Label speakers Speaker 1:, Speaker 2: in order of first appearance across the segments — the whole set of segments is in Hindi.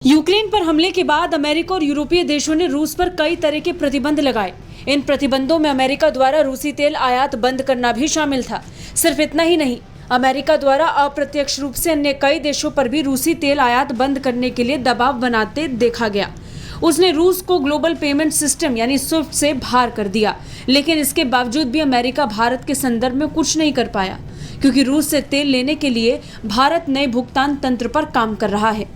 Speaker 1: यूक्रेन पर हमले के बाद अमेरिका और यूरोपीय देशों ने रूस पर कई तरह के प्रतिबंध लगाए। इन प्रतिबंधों में अमेरिका द्वारा रूसी तेल आयात बंद करना भी शामिल था। सिर्फ इतना ही नहीं, अमेरिका द्वारा अप्रत्यक्ष रूप से अन्य कई देशों पर भी रूसी तेल आयात बंद करने के लिए दबाव बनाते देखा गया। उसने रूस को ग्लोबल पेमेंट सिस्टम यानी स्विफ्ट से बाहर कर दिया, लेकिन इसके बावजूद भी अमेरिका भारत के संदर्भ में कुछ नहीं कर पाया, क्योंकि रूस से तेल लेने के लिए भारत नए भुगतान तंत्र पर काम कर रहा है।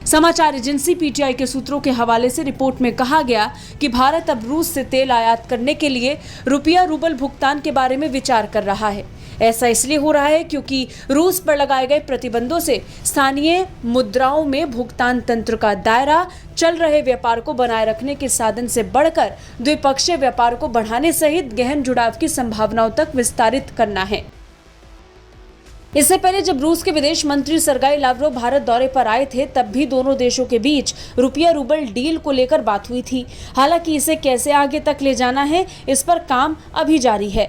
Speaker 1: समाचार एजेंसी पीटीआई के सूत्रों के हवाले से रिपोर्ट में कहा गया कि भारत अब रूस से तेल आयात करने के लिए रुपया रूबल भुगतान के बारे में विचार कर रहा है। ऐसा इसलिए हो रहा है क्योंकि रूस पर लगाए गए प्रतिबंधों से स्थानीय मुद्राओं में भुगतान तंत्र का दायरा चल रहे व्यापार को बनाए रखने के साधन से बढ़कर द्विपक्षीय व्यापार को बढ़ाने सहित गहन जुड़ाव की संभावनाओं तक विस्तारित करना है। इससे पहले जब रूस के विदेश मंत्री सर्गेई लावरोव भारत दौरे पर आए थे, तब भी दोनों देशों के बीच रुपया रूबल डील को लेकर बात हुई थी। हालांकि इसे कैसे आगे तक ले जाना है, इस पर काम अभी जारी है।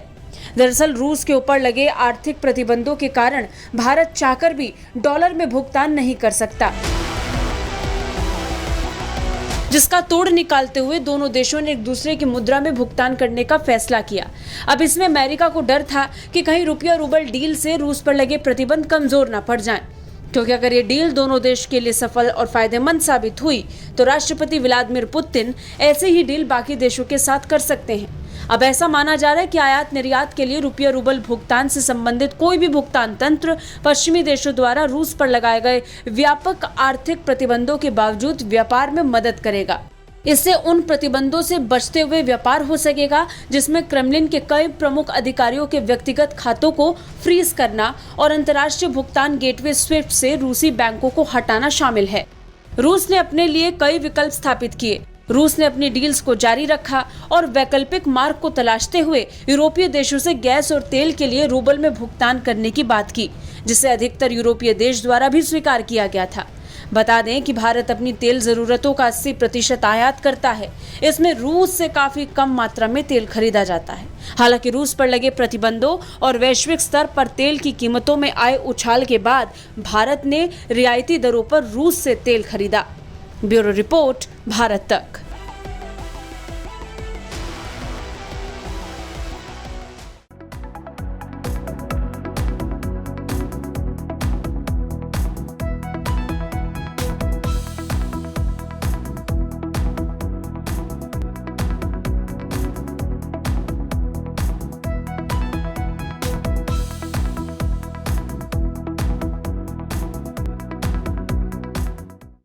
Speaker 1: दरअसल रूस के ऊपर लगे आर्थिक प्रतिबंधों के कारण भारत चाहकर भी डॉलर में भुगतान नहीं कर सकता, जिसका तोड़ निकालते हुए दोनों देशों ने एक दूसरे की मुद्रा में भुगतान करने का फैसला किया। अब इसमें अमेरिका को डर था कि कहीं रुपया रूबल डील से रूस पर लगे प्रतिबंध कमजोर न पड़ जाएं, क्योंकि अगर ये डील दोनों देश के लिए सफल और फायदेमंद साबित हुई तो राष्ट्रपति व्लादिमीर पुतिन ऐसे ही डील बाकी देशों के साथ कर सकते हैं। अब ऐसा माना जा रहा है कि आयात निर्यात के लिए रुपया रूबल भुगतान से संबंधित कोई भी भुगतान तंत्र पश्चिमी देशों द्वारा रूस पर लगाए गए व्यापक आर्थिक प्रतिबंधों के बावजूद व्यापार में मदद करेगा। इससे उन प्रतिबंधों से बचते हुए व्यापार हो सकेगा, जिसमें क्रेमलिन के कई प्रमुख अधिकारियों के व्यक्तिगत खातों को फ्रीज करना और अंतर्राष्ट्रीय भुगतान गेटवे स्विफ्ट से रूसी बैंकों को हटाना शामिल है। रूस ने अपने लिए कई विकल्प स्थापित किए। रूस ने अपनी डील्स को जारी रखा और वैकल्पिक मार्ग को तलाशते हुए यूरोपीय देशों से गैस और तेल के लिए रूबल में भुगतान करने की बात की, जिसे अधिकतर यूरोपीय देश द्वारा भी स्वीकार किया गया था। बता दें कि भारत अपनी तेल जरूरतों का 80% आयात करता है। इसमें रूस से काफी कम मात्रा में तेल खरीदा जाता है। हालांकि रूस पर लगे प्रतिबंधों और वैश्विक स्तर पर तेल की कीमतों में आए उछाल के बाद भारत ने रियायती दरों पर रूस से तेल खरीदा। ब्यूरो रिपोर्ट, भारत तक।